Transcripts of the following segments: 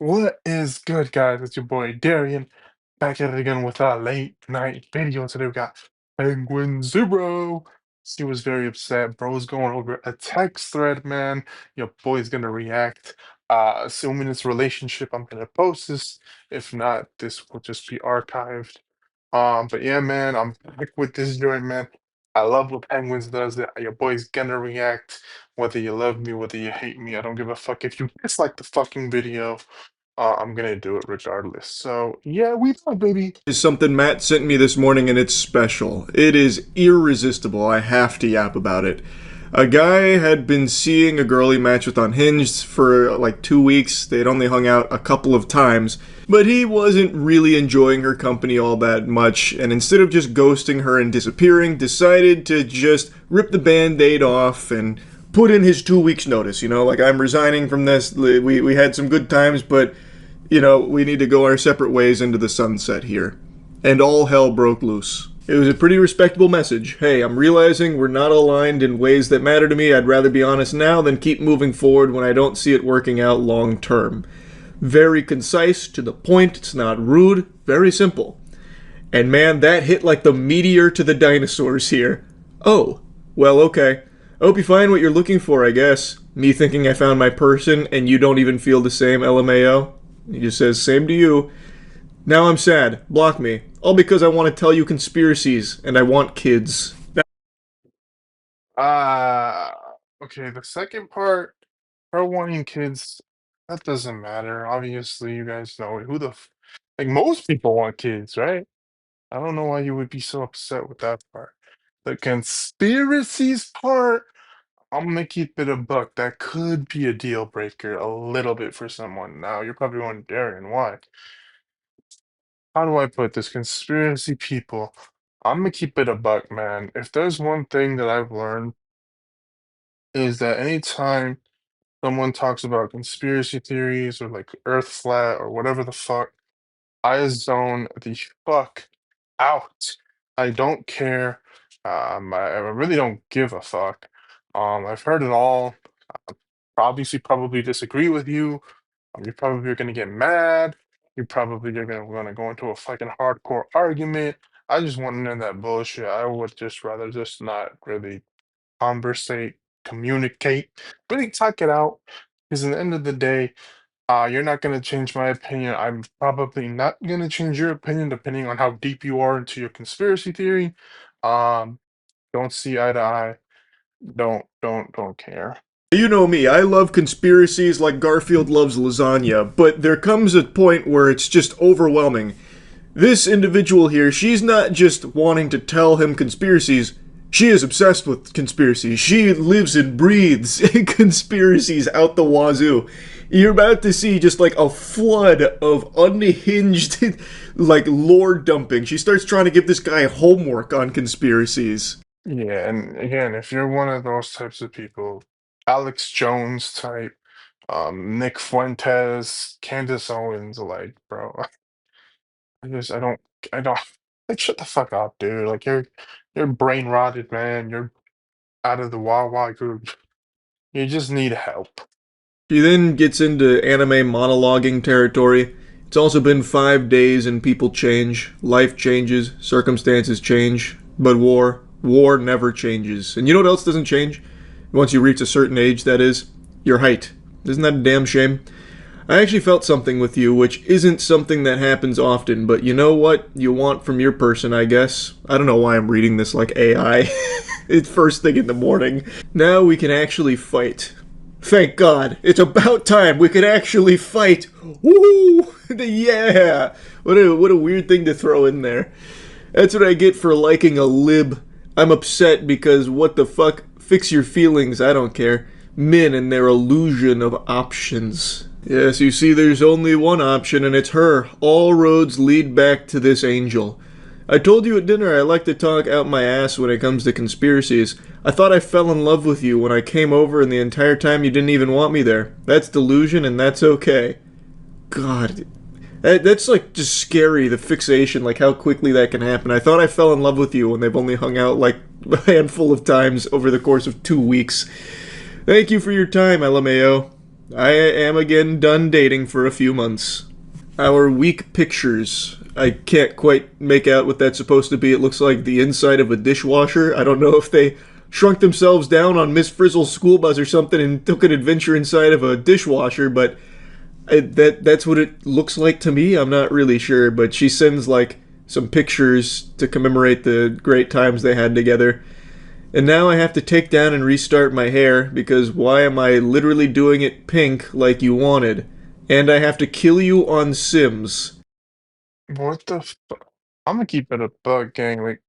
What is good, guys? It's your boy Darian back at it again with a late night video. Today we got Penguin Zero. He was very upset. Bro's going over a text thread, man. Your boy's gonna react. Assuming it's a relationship, I'm gonna post this. If not, this will just be archived. But yeah, man, I'm back with this joint, man. I love what Penguins does. Your boy's gonna react, whether you love me, whether you hate me. I don't give a fuck. If you dislike the fucking video, I'm gonna do it regardless. So yeah, we thought, baby. Is something Matt sent me this morning and it's special. It is irresistible. I have to yap about it. A guy had been seeing a girl he matched with on Hinge for like 2 weeks. They'd only hung out a couple of times, but he wasn't really enjoying her company all that much, and instead of just ghosting her and disappearing, decided to just rip the band-aid off and put in his 2 weeks notice. Like, I'm resigning from this. We had some good times, but we need to go our separate ways into the sunset here. And all hell broke loose. It was a pretty respectable message. Hey, I'm realizing we're not aligned in ways that matter to me. I'd rather be honest now than keep moving forward when I don't see it working out long term. Very concise, to the point, it's not rude, very simple. And man, that hit like the meteor to the dinosaurs here. Oh, well, okay. I hope you find what you're looking for, I guess. Me thinking I found my person and you don't even feel the same, LMAO? He just says, same to you. Now I'm sad. Block me. All because I want to tell you conspiracies, and I want kids. Uh okay, the second part, her wanting kids, that doesn't matter. Obviously, you guys know it. Like most people want kids, right? I don't know why you would be so upset with that part. The conspiracies part, I'm gonna keep it a buck. That could be a deal breaker a little bit for someone. Now, you're probably wondering, Darian, why? How do I put this? Conspiracy people. I'm gonna keep it a buck, man. If there's one thing that I've learned is that anytime someone talks about conspiracy theories or like Earth flat or whatever the fuck, I zone the fuck out. I don't care. I really don't give a fuck. I've heard it all. Obviously, probably disagree with you. You're probably gonna get mad. You're gonna go into a fucking hardcore argument. I just want to end that bullshit. I would just rather just not really conversate, communicate, really talk it out. Because at the end of the day, you're not gonna change my opinion. I'm probably not gonna change your opinion depending on how deep you are into your conspiracy theory. Um, don't see eye to eye. Don't care. You know me, I love conspiracies like Garfield loves lasagna, but there comes a point where it's just overwhelming. This individual here, she's not just wanting to tell him conspiracies, she is obsessed with conspiracies. She lives and breathes conspiracies out the wazoo. You're about to see just like a flood of unhinged, like, lore dumping. She starts trying to give this guy homework on conspiracies. Yeah, and again, if you're one of those types of people, Alex Jones type, Nick Fuentes, Candace Owens, like, bro, I don't, like, shut the fuck up, dude. Like, you're brain rotted, man. You're out of the Wawa group. You just need help. She then gets into anime monologuing territory. It's also been 5 days and people change, life changes, circumstances change, but war never changes. And you know what else doesn't change? Once you reach a certain age, that is, your height. Isn't that a damn shame? I actually felt something with you, which isn't something that happens often, but you know what you want from your person, I guess. I don't know why I'm reading this like AI. It's first thing in the morning. Now we can actually fight. Thank God. It's about time we could actually fight. Woo! Yeah! What a weird thing to throw in there. That's what I get for liking a lib. I'm upset because what the fuck? Fix your feelings, I don't care. Men and their illusion of options. Yes, you see, there's only one option, and it's her. All roads lead back to this angel. I told you at dinner I like to talk out my ass when it comes to conspiracies. I thought I fell in love with you when I came over, and the entire time you didn't even want me there. That's delusion, and that's okay. God, that's like just scary, the fixation, like how quickly that can happen. I thought I fell in love with you when they've only hung out like a handful of times over the course of 2 weeks. Thank you for your time, LMAO. I am again done dating for a few months. Our week pictures. I can't quite make out what that's supposed to be. It looks like the inside of a dishwasher. I don't know if they shrunk themselves down on Miss Frizzle's school bus or something and took an adventure inside of a dishwasher, but that's what it looks like to me. I'm not really sure, but she sends like some pictures to commemorate the great times they had together. And now I have to take down and restart my hair because why am I literally doing it pink like you wanted? And I have to kill you on Sims. What the fuck? I'm gonna keep it a bug, gang. Like,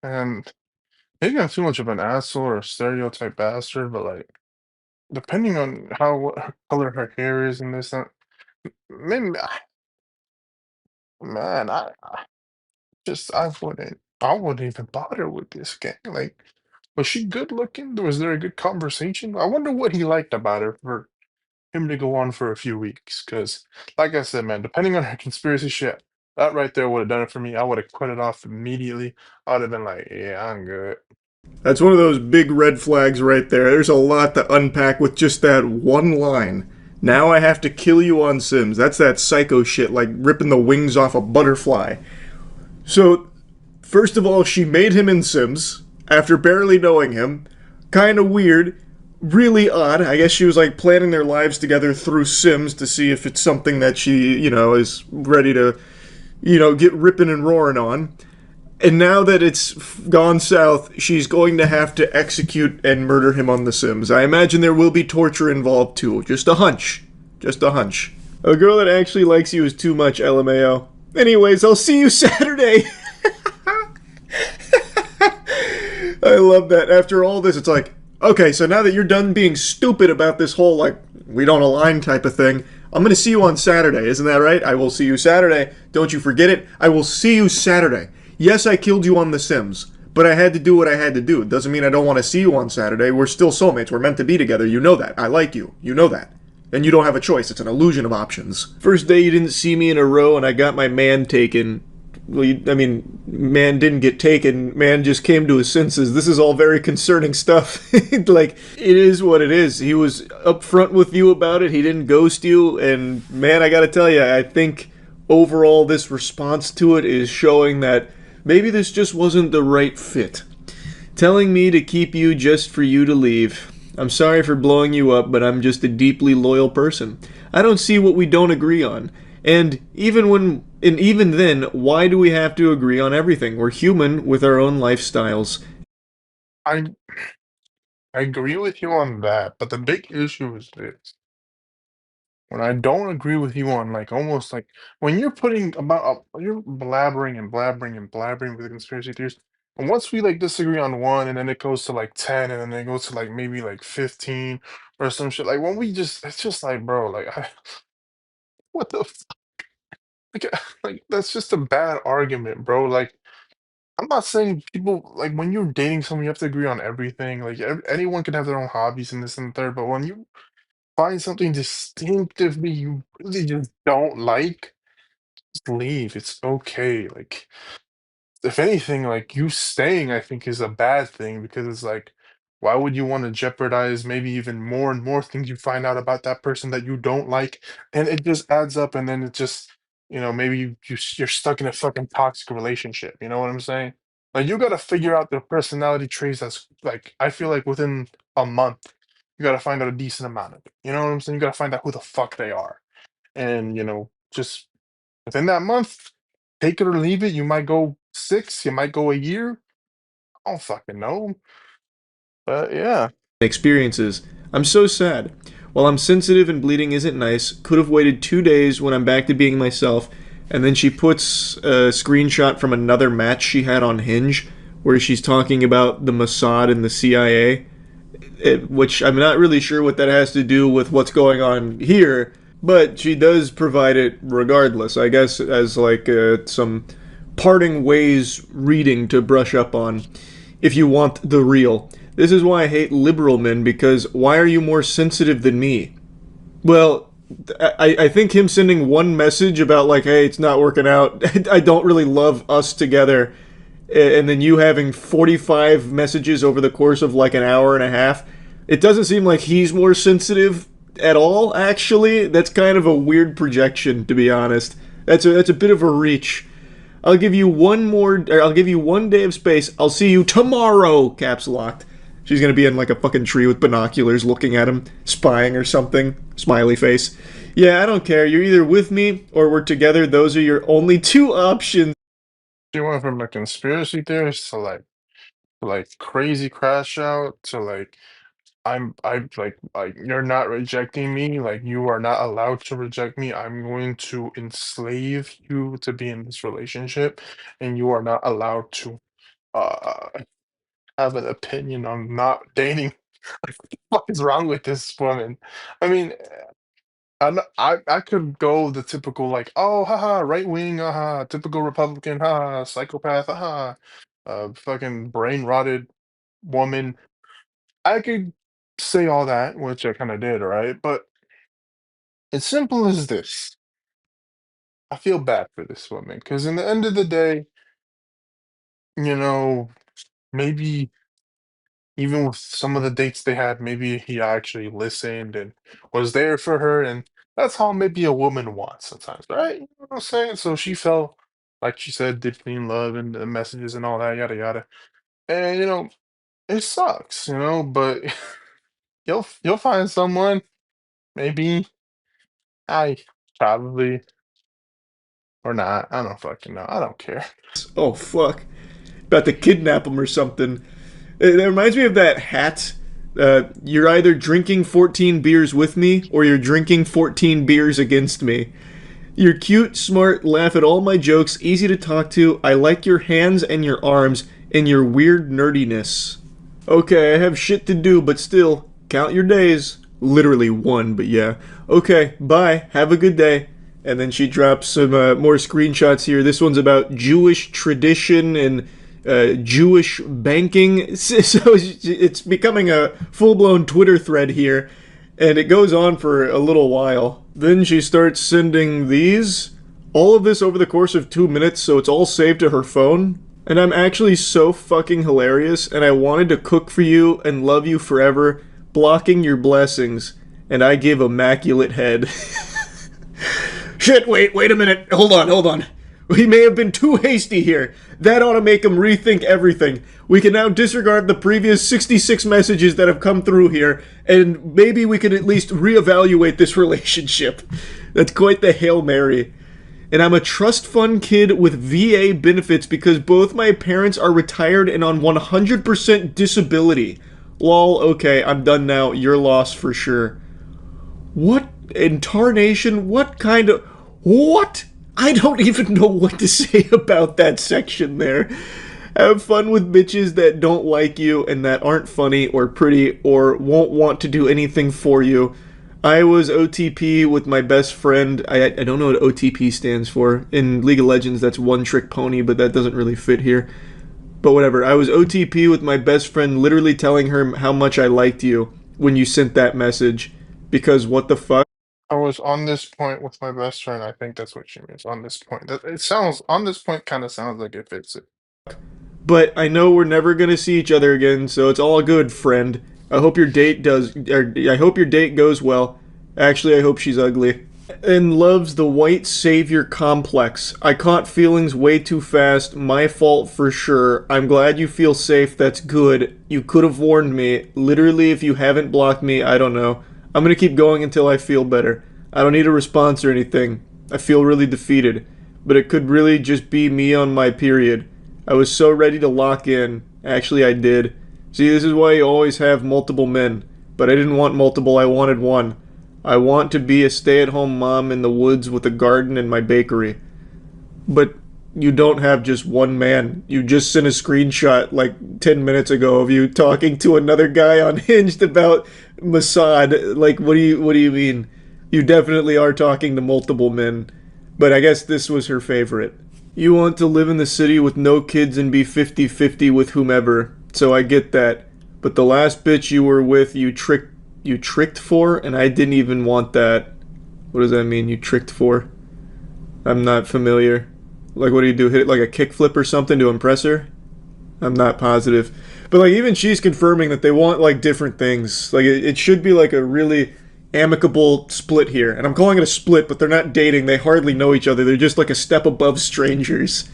and maybe I'm too much of an asshole or a stereotype bastard, but like, depending on how what her color her hair is and this, that, maybe, man, I wouldn't even bother with this gang. Like, was she good looking? Was there a good conversation? I wonder what he liked about her for him to go on for a few weeks. Because, like I said, man, depending on her conspiracy shit, that right there would have done it for me. I would have cut it off immediately. I would have been like, yeah, I'm good. That's one of those big red flags right there. There's a lot to unpack with just that one line. Now I have to kill you on Sims. That's that psycho shit, like ripping the wings off a butterfly. So, first of all, she made him in Sims after barely knowing him. Kind of weird. Really odd. I guess she was like planning their lives together through Sims to see if it's something that she, is ready to, get ripping and roaring on. And now that it's gone south, she's going to have to execute and murder him on The Sims. I imagine there will be torture involved too. Just a hunch. Just a hunch. A girl that actually likes you is too much, LMAO. Anyways, I'll see you Saturday. I love that. After all this, it's like, okay, so now that you're done being stupid about this whole, like, we don't align type of thing, I'm going to see you on Saturday. Isn't that right? I will see you Saturday. Don't you forget it. I will see you Saturday. Yes, I killed you on The Sims, but I had to do what I had to do. It doesn't mean I don't want to see you on Saturday. We're still soulmates. We're meant to be together. You know that. I like you. You know that. And you don't have a choice. It's an illusion of options. First day you didn't see me in a row and I got my man taken. Well, man didn't get taken. Man just came to his senses. This is all very concerning stuff. Like, it is what it is. He was upfront with you about it. He didn't ghost you. And, man, I gotta tell you, I think overall this response to it is showing that maybe this just wasn't the right fit. Telling me to keep you just for you to leave. I'm sorry for blowing you up, but I'm just a deeply loyal person. I don't see what we don't agree on. And even then, why do we have to agree on everything? We're human with our own lifestyles. I I agree with you on that, but the big issue is this. When I don't agree with you on like almost like when you're putting about you're blabbering and blabbering and blabbering with the conspiracy theories, and once we like disagree on one, and then it goes to like 10, and then it goes to like maybe like 15 or some shit. Like when we just, it's just like, bro, like what the like, like that's just a bad argument, bro. Like I'm not saying people like when you're dating someone, you have to agree on everything. Like anyone can have their own hobbies and this and the third, but when you find something distinctively you really just don't like, just leave. It's okay. Like, if anything, like you staying, I think is a bad thing because it's like, why would you want to jeopardize maybe even more and more things you find out about that person that you don't like? And it just adds up, and then it just, maybe you're stuck in a fucking toxic relationship. You know what I'm saying? Like, you got to figure out their personality traits. That's like, I feel like within a month, you got to find out a decent amount of it. You know what I'm saying? You got to find out who the fuck they are, and just within that month, take it or leave it. You might go 6, you might go a year. I don't fucking know. But yeah. Experiences. I'm so sad. While I'm sensitive and bleeding isn't nice, could have waited 2 days when I'm back to being myself. And then she puts a screenshot from another match she had on Hinge where she's talking about the Mossad and the CIA, which I'm not really sure what that has to do with what's going on here, but she does provide it regardless, I guess, as like some parting ways reading to brush up on if you want the real. This is why I hate liberal men, because why are you more sensitive than me? Well, I think him sending one message about, like, hey, it's not working out, I don't really love us together, and then you having 45 messages over the course of like an hour and a half, It doesn't seem like he's more sensitive at all, actually. That's kind of a weird projection, to be honest. That's a bit of a reach. I'll give you one more, or I'll give you one day of space. I'll see you tomorrow, caps locked. She's gonna be in like a fucking tree with binoculars looking at him, spying or something. Smiley face. Yeah, I don't care. You're either with me or we're together. Those are your only two options. She went from a conspiracy theorist to like crazy crash out to like I'm like you're not rejecting me, like you are not allowed to reject me. I'm going to enslave you to be in this relationship, and you are not allowed to uh have an opinion on not dating. Like, what the fuck is wrong with this woman? I mean, I could go the typical like, oh, haha, right wing, haha, typical Republican, haha, psychopath, haha, fucking brain rotted woman. I could say all that, which I kind of did, right? But it's simple as this. I feel bad for this woman because in the end of the day, you know, maybe even with some of the dates they had, maybe he actually listened and was there for her, and that's how maybe a woman wants sometimes, right? You know what I'm saying? So she felt like she said deeply in love and the messages and all that, yada yada. And it sucks, but you'll find someone, maybe I probably or not. I don't fucking know. I don't care. Oh fuck. About to kidnap him or something. It reminds me of that hat. You're either drinking 14 beers with me or you're drinking 14 beers against me. You're cute, smart, laugh at all my jokes, easy to talk to. I like your hands and your arms and your weird nerdiness. Okay, I have shit to do, but still, count your days. Literally one, but yeah. Okay, bye. Have a good day. And then she drops some more screenshots here. This one's about Jewish tradition and Jewish banking. So it's becoming a full blown Twitter thread here. And it goes on for a little while. Then she starts sending these. All of this over the course of 2 minutes, so it's all saved to her phone. And I'm actually so fucking hilarious, and I wanted to cook for you and love you forever, blocking your blessings, and I give immaculate head. Shit, wait a minute. Hold on. We may have been too hasty here. That ought to make him rethink everything. We can now disregard the previous 66 messages that have come through here, and maybe we can at least reevaluate this relationship. That's quite the Hail Mary. And I'm a trust fund kid with VA benefits because both my parents are retired and on 100% disability. Lol, okay, I'm done now. Your loss for sure. What in tarnation? What kind of. What? I don't even know what to say about that section there. Have fun with bitches that don't like you and that aren't funny or pretty or won't want to do anything for you. I was OTP with my best friend. I don't know what OTP stands for. In League of Legends, that's one trick pony, but that doesn't really fit here. But whatever. I was OTP with my best friend, literally telling her how much I liked you when you sent that message. Because what the fuck? I was on this point with my best friend. I think that's what she means. On this point, that it sounds on this point kind of sounds like it fits it. But I know we're never gonna see each other again, so it's all good, friend. I hope your date does. Or I hope your date goes well. Actually, I hope she's ugly. And loves the white savior complex. I caught feelings way too fast. My fault for sure. I'm glad you feel safe. That's good. You could have warned me. Literally, if you haven't blocked me, I don't know. I'm gonna keep going until I feel better. I don't need a response or anything. I feel really defeated. But it could really just be me on my period. I was so ready to lock in. Actually, I did. See, this is why you always have multiple men. But I didn't want multiple, I wanted one. I want to be a stay-at-home mom in the woods with a garden and my bakery. But you don't have just one man. You just sent a screenshot like 10 minutes ago of you talking to another guy on Hinged about Mossad. Like, what do you mean? You definitely are talking to multiple men. But I guess this was her favorite. You want to live in the city with no kids and be 50-50 with whomever. So I get that. But the last bitch you were with, you tricked for, and I didn't even want that. What does that mean, you tricked for? I'm not familiar. Like, what do you do? Hit it like a kickflip or something to impress her? I'm not positive. But like even she's confirming that they want like different things. Like it should be like a really amicable split here. And I'm calling it a split, but they're not dating. They hardly know each other. They're just like a step above strangers.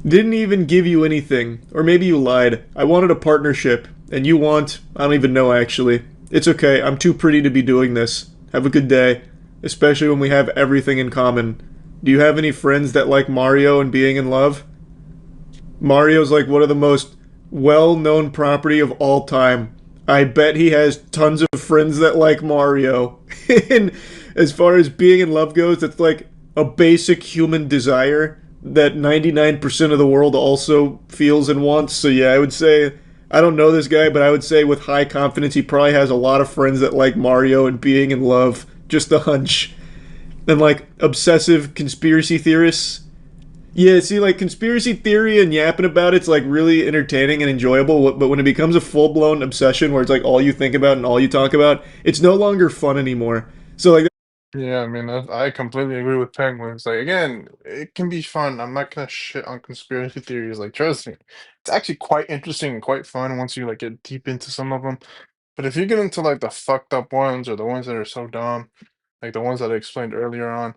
Didn't even give you anything. Or maybe you lied. I wanted a partnership. And you want, I don't even know actually. It's okay. I'm too pretty to be doing this. Have a good day. Especially when we have everything in common. Do you have any friends that like Mario and being in love? Mario's like one of the most well-known property of all time. I bet he has tons of friends that like Mario. And as far as being in love goes, it's like a basic human desire that 99% of the world also feels and wants. So yeah, I would say I don't know this guy, but I would say with high confidence he probably has a lot of friends that like Mario and being in love. Just a hunch. And like obsessive conspiracy theorists, yeah, see, like conspiracy theory and yapping about it's like really entertaining and enjoyable. But when it becomes a full blown obsession where it's like all you think about and all you talk about, it's no longer fun anymore. So like, Yeah, I mean, I completely agree with Penguins. Like, again, it can be fun. I'm not gonna shit on conspiracy theories. Like, trust me, it's actually quite interesting and quite fun once you like get deep into some of them. But if you get into like the fucked up ones or the ones that are so dumb, like the ones that I explained earlier on,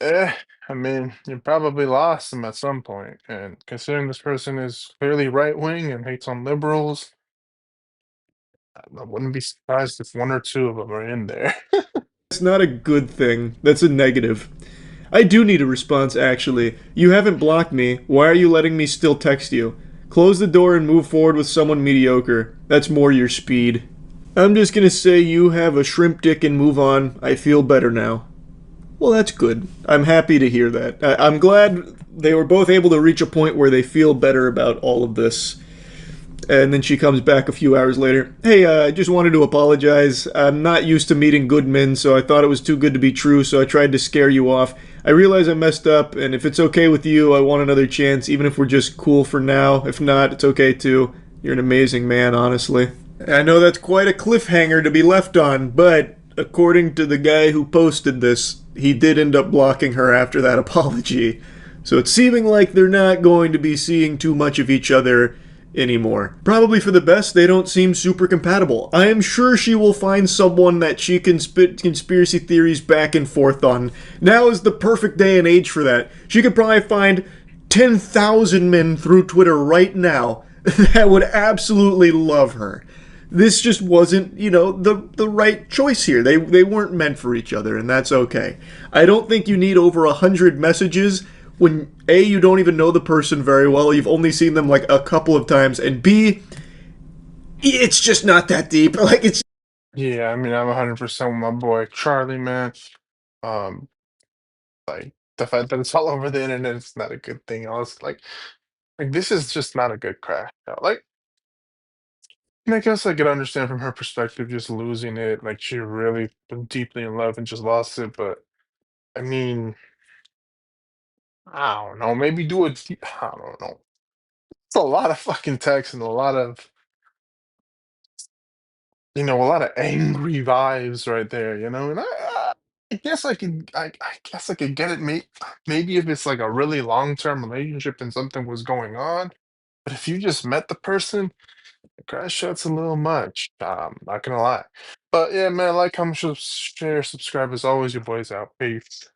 eh, I mean, you probably lost them at some point. And considering this person is clearly right wing and hates on liberals, I wouldn't be surprised if one or two of them are in there. it's not a good thing. That's a negative. I do need a response, actually. You haven't blocked me. Why are you letting me still text you? Close the door and move forward with someone mediocre. That's more your speed. I'm just gonna say you have a shrimp dick and move on. I feel better now. Well, that's good. I'm happy to hear that. I'm glad they were both able to reach a point where they feel better about all of this. And then she comes back a few hours later. Hey, I just wanted to apologize. I'm not used to meeting good men, so I thought it was too good to be true, so I tried to scare you off. I realize I messed up, and if it's okay with you, I want another chance, even if we're just cool for now. If not, it's okay too. You're an amazing man, honestly. I know that's quite a cliffhanger to be left on, but according to the guy who posted this, he did end up blocking her after that apology. So it's seeming like they're not going to be seeing too much of each other anymore. Probably for the best, they don't seem super compatible. I am sure she will find someone that she can spit conspiracy theories back and forth on. Now is the perfect day and age for that. She could probably find 10,000 men through Twitter right now that would absolutely love her. This just wasn't, the right choice here. They weren't meant for each other, and that's okay. I don't think you need over 100 messages when A, you don't even know the person very well, you've only seen them like a couple of times, and B, it's just not that deep. Like it's Yeah, I mean, I'm 100% with my boy Charlie, man. Um, like the fact that it's all over the internet is not a good thing. I was like this is just not a good crash out. Like, and I guess I could understand from her perspective, just losing it. Like she really been deeply in love and just lost it. But I mean, I don't know. Maybe do it. I don't know. It's a lot of fucking text and a lot of a lot of angry vibes right there. And I guess I guess I could get it. Maybe if it's like a really long-term relationship and something was going on. But if you just met the person, the crash shot's a little much. Not gonna lie. But yeah, man, like, comment, share, subscribe. As always, your boys out. Peace.